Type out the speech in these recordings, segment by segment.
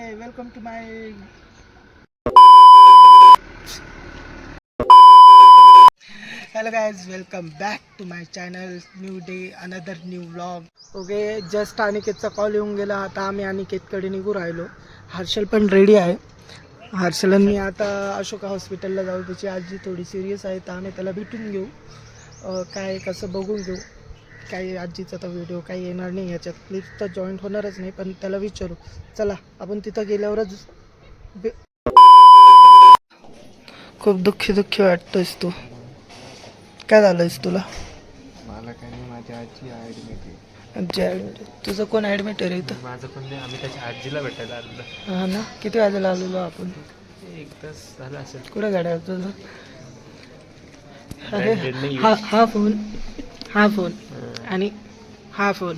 High welcome to my hello guys welcome back to my channel. New day another new vlog. Okay, just अनिकेतचा call येऊन गेला. आता आम्ही अनिकेतकडे निघू राहिलो. हर्षल पण रेडी आहे. हर्षल मी आता अशोका हॉस्पिटलला जाऊ. त्याची आजी थोडी सिरियस आहे तर आम्ही त्याला भेटून घेऊ. काय कसं बघून घेऊ. काही आजीचा तर व्हिडिओ काही येणार नाही याच्यात, क्लिप तर जॉईंट होणारच नाही, पण त्याला विचारू. चला आपण तिथं गेल्यावरच. खूप दुःखी वाटतोयस तू. काय झालंयस तुला? मला काही नाही, माझी आजी ॲडमिट आहे. आजी ॲडमिट? तुझं कोण ॲडमिट आहे रे इथं? माझं पण नाही, आम्ही त्याच्या आजीला भेटायला आलेलो. हां ना, किती वाजेला आलेलो आपण? एक तास झाला असेल. कुठं गाड्या तुझं? Branded नाही हा हा फोन आणि हा फोन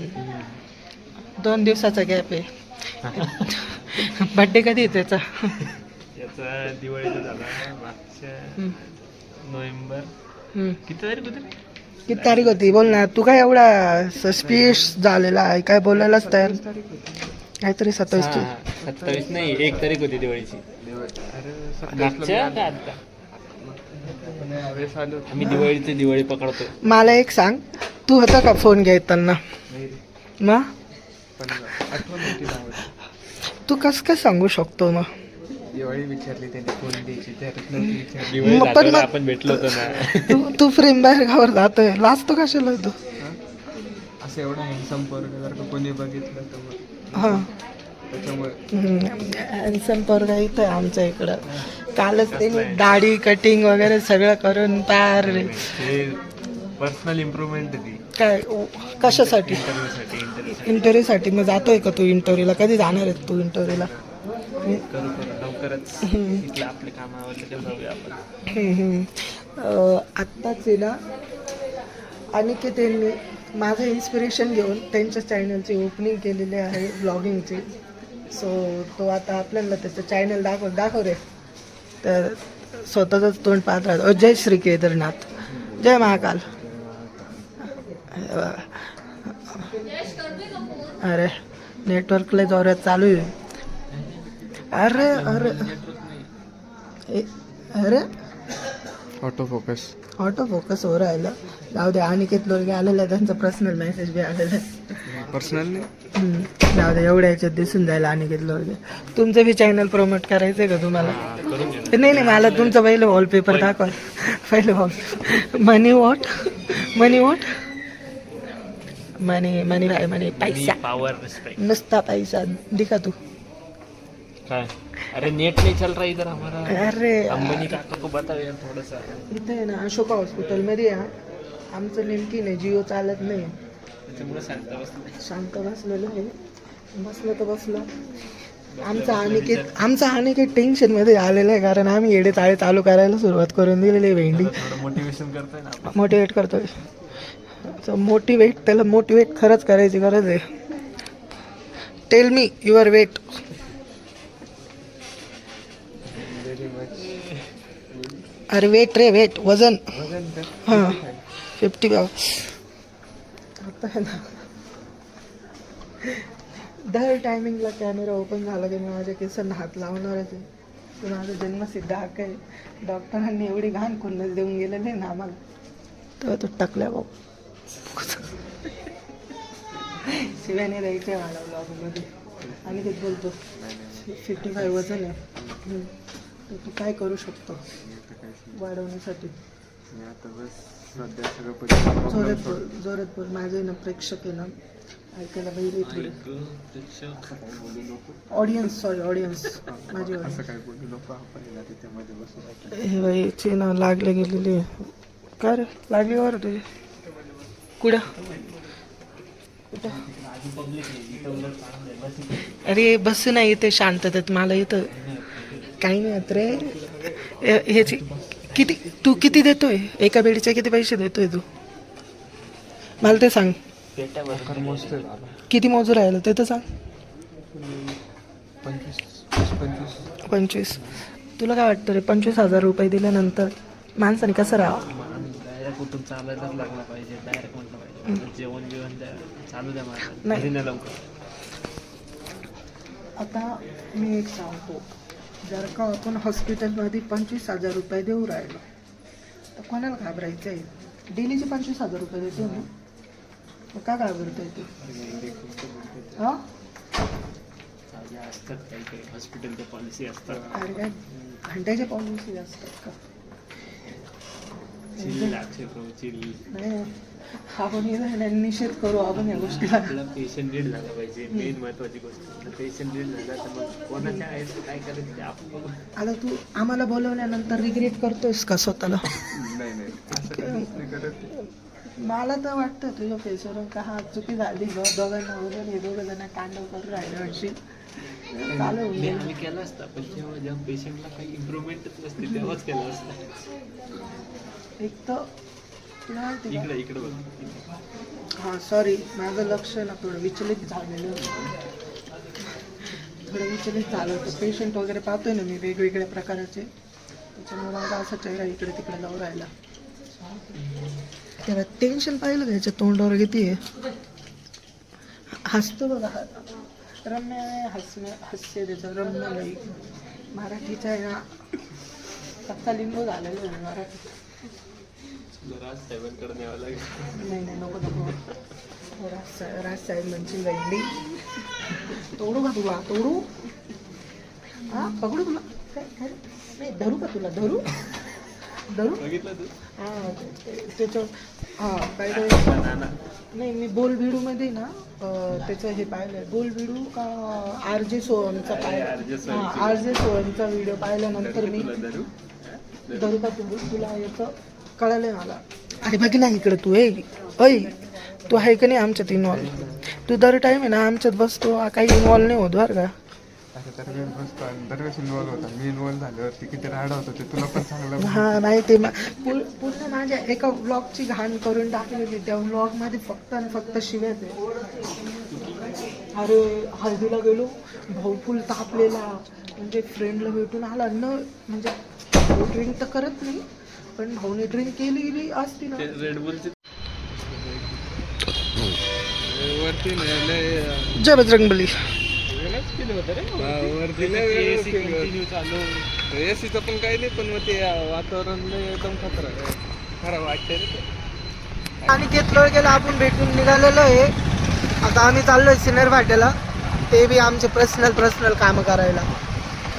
2 दिवसाचा गॅप आहे. बड्डे कधी आहे त्याचा? याचा दिवाळीचा झाला मागच्या नोव्हेंबर. किती तारीख होती? किती तारीख होती बोल ना. तू काय एवढा सस्पिशियस झालेला आहे, काय बोलायलाच तयार? काहीतरी 27 नाही, 1 तारीख होती दिवाळीची. मागच्या का आता? आम्ही दिवाळी पकडतो. मला एक सांग, तू होता का फोन घेताना? मग तू कसं काय सांगू शकतो? मग दिवाळी विचारली त्याने फोन द्यायची, पण आपण भेटलो होतो ना. तू फ्रेम बाहेर गावावर जातोय, लाजतो कशाला तू? असं एवढा हँडसम पोरगा जर का कोणी बघितलं तर हां, त्याच्यामुळे हॅन्सम पोरगा इथं आहे आमच्या इकडं. कालच त्यांनी दाढी कटिंग वगैरे सगळं करून पार. पर्सनल इम्प्रूव्हमेंट ती काय कशासाठी? इंटरव्ह्यूसाठी. मग जातोय का तू इंटरव्ह्यूला? कधी जाणार आहे तू इंटरव्ह्यूला? करू लवकरच. इथलं आपले कामावर जाऊया आपण. आत्ताच आहे ना अनिकेत यांनी माझं इन्स्पिरेशन घेऊन त्यांच्या चॅनलची ओपनिंग केलेली आहे ब्लॉगिंगची. सो तो आता आपल्याला त्याचं चॅनल दाखव रे. तर स्वतःच तोंड पाहत राहतो. जय श्री केदारनाथ, जय महाकाल. अरे नेटवर्कला जोरात चालू आहे. अरे अरे अरे ऑटो फोकस हो राहिलं. जाऊ दे, अनिकेत लोक आलेलं आहे, त्यांचा पर्सनल मेसेज बी आलेला आहे. पर्सनल जाऊ दे, एवढ्या याच्यात दिसून जायला अनिकेत लोक. तुमचं बी चॅनल प्रमोट करायचं आहे का तुम्हाला? नाही, मला तुमचं पहिलं वॉलपेपर दाखवा. पहिलं मनी वॉट मनी भाई मनी पैसा, पावर रिस्पेक्ट. नुसता पैसा दिखा तू. काय? अरे नेट नहीं चल रहा इधर हमारा. अरे अंबानी काका को बताओ यार थोड़ा सा. इथे आहे ना अशोका हॉस्पिटलमध्ये आमचं नेमकी नाही, जिओ चालत नाही. त्याच्यामुळे शांत बसलेलं आहे. बसलं तर बसलं. आमचा अनिकेत टेन्शनमध्ये आलेला आहे, कारण आम्ही येडे ताळे चालू करायला सुरुवात करून दिलेली आहे. भेंडी मोटिवेशन करतोय ना, मोटिवेट करतोय. त्याला मोटिवेट खरंच करायची गरज आहे. Tell me your weight. अरे वेट रे, वेट वजन. हां 50. आता आहे ना दर टायमिंगला कॅमेरा ओपन झाला की मी माझ्या केसांना हात लावणारच आहे. तो माझा जन्मसिद्ध हक्क आहे. डॉक्टरांनी एवढी घाण खुन्नस देऊन गेलेली ना आम्हाला, तेव्हा तो टाकल्या भाऊ. शिव्याने द्यायचे मला ब्लॉगमध्ये. आणि ते बोलतो 55 वजन आहे, तर तू काय करू शकतो वाढवण्यासाठी? जोरात बोल. माझे ना प्रेक्षक आहे ना, ऐकायला पाहिजे थोडे. ऑडियन्स माझी हे बाईची ना लागले गेलेली. काय रे लागली वर तुझी? कुठं? अरे बस नाही इथे शांततेत. मला इथं काही नाही होत रे. ह्याची किती देतोय एका बेडीचे? किती पैसे देतोय तू मला ते सांग. किती मोजू राहिलं ते तर सांग. 25. तुला काय वाटतं रे, 25,000 रुपये दिल्यानंतर माणसाने कसं राहावं? कुठून चालायलाच लागला पाहिजे. डायरेक्ट म्हटलं पाहिजे जेवण चालू द्या मला. नाही लवकर आता मी एक सांगतो, जर का आपण हॉस्पिटलमध्ये 25,000 रुपये देऊ राहिलो तर कोणाला घाबरायचं आहे? डेलीचे 25,000 रुपये देतो ना, मग का घाबरतोय तू? हां असतात काही काही हॉस्पिटलच्या पॉलिसी असतात. अरे काय घंट्याच्या पॉलिसी असतात का? चिल अक्षय प्रभू चिल. नाही, आपण निषेध करू आपण या गोष्टीला. आपला पेशंट नीट झाला पाहिजे, मेन महत्वाची गोष्ट. पेशंट नीट झाला तर मग कोणाच्या आहे काय करायचं ते आपण बघू. आता तू आम्हाला बोलवल्यानंतर रिग्रेट करतोयस का स्वतःला? मला तर वाटतं तुझ्या फेसवरून का हा चुकी झाली ग, दोघांना वगैरे हे दोघं जण तांडव करून राहिले म्हणशील चालू होऊन गेलं. आम्ही केला असता, पण जेव्हा पेशंटला काही इम्प्रुव्हमेंटच नसते तेव्हाच केला असता. एक तर तुला माहिती का? इकडे बघ. हां सॉरी, माझं लक्ष ना थोडं विचलित झालेलं होतं. थोडं विचलित झालं होतं. पेशंट वगैरे पाहतोय ना मी वेगवेगळ्या प्रकाराचे, त्याच्यामुळे माझा असा चेहरा इकडे तिकडे जाऊ राहिला. तेव्हा टेन्शन पाहिलं त्याच्या तोंडावर किती आहे. हसतो बघा, रम्य आहे, हास्य त्याचं रम्य नाही. मराठीचा आहे ना कच्चा लिंबू झालेलं आहे मराठी. राज साहेबांकडे न्यावं लागेल. नाही नको राजसाहेब म्हणशील गाईंडी. तोडू का तुला? तोडू? हा पकडू तुला? काय नाही, धरू का तुला? धरू बघितलं तू? हां त्याचं हां पाहिलं नाही. मी बोल भिडूमध्ये ना त्याचं हे पाहिलं, बोल भिडू का RJ सोहमचा पाहिलं. हां RJ सोहमचा व्हिडिओ पाहिल्यानंतर मी धरू का तुला याचं कळालं मला. अरे बघ ना इकडं तू ऐ तू आहे का नाही आमच्यात इन्व्हॉल्व? तू दर टाईम आहे ना आमच्यात बसतो, काही इन्व्हॉल्व नाही होत बरं का? दरवेळेस इन्व्हॉल्व होता. मी इन्व्हॉल्व झाल्यावरती किती राडा होतं ते तुला पण चांगलं. हां नाही ते पूर्ण माझ्या एका व्लॉगची घाण करून टाकलेली. त्या व्लॉगमध्ये फक्त आणि फक्त शिव्याच आहे. अरे हळदीला गेलो, भाऊ फुल तापलेला, म्हणजे फ्रेंडला भेटून आला न, म्हणजे ड्रिंक तर करत नाही पण भाऊने ड्रिंक केली असती ना. रेडबुलचे वरती जय बजरंगबली. एसीचं पण काही नाही, पण मग ते वातावरण एकदम खरं वाटतंय रे ते. आणि घेतलं गेलं आपण भेटून निघालेलो आहे. आता आम्ही चाललोय सिनेर फाट्याला. ते बी आमचे पर्सनल कामं करायला.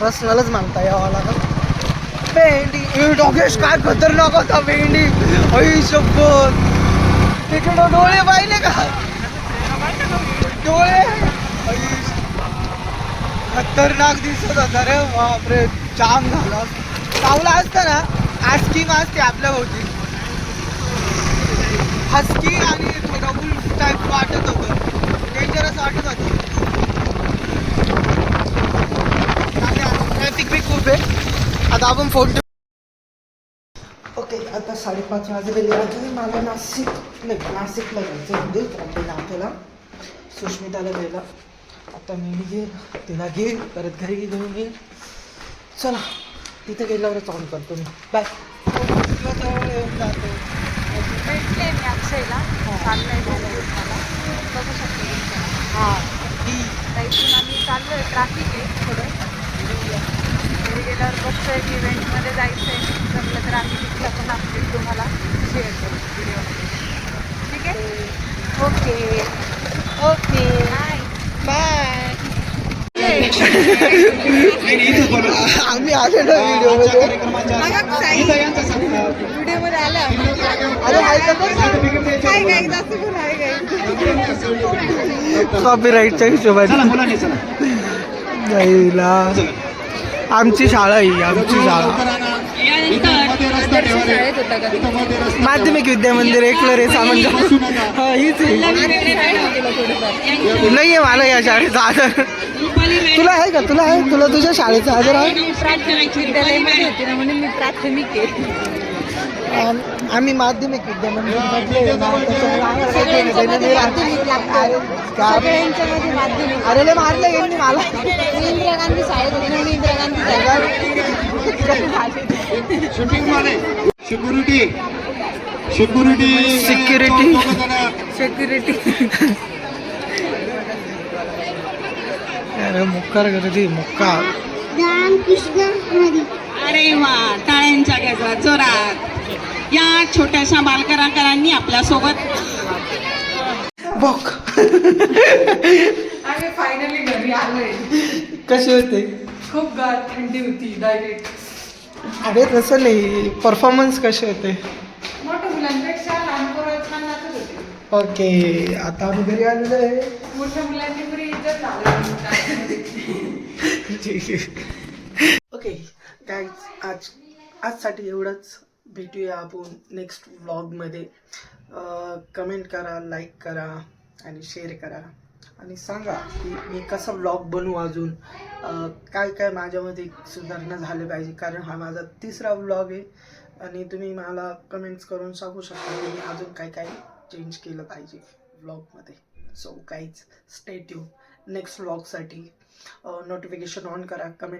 पर्सनलच म्हणता यावं लागलं. भेंडी डोगेश काय खतरनाक होता भेंडी. आई शपथ, तिकडं डोळे पाहिले का? डोळे खतरनाक दिसत होता रे. बापरे जाम झाला. चावला असतं ना आस्की असते आपल्या भोवती. हस्की आणि थोडं उल्फ टाईप वाटत होतं, डेंजरस वाटत होतं. ट्रॅफिक बी खूप आहे. आता आपण फोन ओके. आता 5:30 वाजलेले आहे. मला नाशिकला जायचं म्हणजे नात्याला सुष्मिताला द्यायला. आता मी घेईल, तिला घेईल, परत घरी घेऊन येईल. चला तिथे गेल्यावरच ऑन करतो मी. बाय. येऊन जातो. भेटले मी अक्षयला, चाललंय मला बघू शकते. हां तर इथून आम्ही चाललोय, ट्रॅफिक आहे थोडं. घरी गेल्यावर बघतोय की इव्हेंटमध्ये जायचं आहे. जमलं तर आम्ही तिथलं पण अपडेट तुम्हाला शेअर करू व्हिडिओमध्ये. ठीक आहे? Okay bye bye. आम्ही आलेलो व्हिडिओमध्ये. व्हिडिओमध्ये आलं. अरे कॉपीराईटच्या हिशोबाने जाईला. आमची शाळा ही आमची शाळा माध्यमिक विद्यामंदिर एकलरे सामंत. हा हीच आहे. नाही आहे मला या शाळेचा आदर. तुला आहे का? तुला तुझ्या शाळेचा आदर आहे? प्राथमिक विद्यालयामध्ये होते ना म्हणून मी प्राथमिक आहे. आम्ही माध्यमिक विद्यामंदिर अरे लय मारलं यांनी मला. इंदिरा गांधी शाळेत होते म्हणून इंदिरा गांधी सिक्युरिटी अरे मुक्कार गर्दी मुक्का. अरे वा, टाळ्यांच्या गजरात जोरात या छोट्याशा बालकलाकारांनी आपल्या सोबत बघ आम्ही फायनली घरी आलोय. कशी होते. खूप गार थंडी होती डायरेक्ट. अरे तसं नाही, परफॉर्मन्स कसे होते. मोठ्या मुलांपेक्षा लहान पोरं छान नाचत होते. ओके आता आम्ही घरी आलेलो आहे. मोठ्या मुलांनी पुरी इज्जत लावली. ओके गाईज, आजसाठी एवढंच. भेटूया आपण नेक्स्ट व्लॉगमध्ये. कमेंट करा, लाईक करा आणि शेअर करा आणि सांगा की मी कसा व्लॉग बनवू, अजून काय काय माझ्यामध्ये सुधारणा झाले पाहिजे, कारण हा माझा 3रा व्लॉग आहे आणि तुम्ही मला कमेंट्स करून सांगू शकता की मी अजून काय काय चेंज केलं पाहिजे व्लॉगमध्ये. So guys, stay tune next व्लॉगसाठी. नोटिफिकेशन ऑन करा, कमेंट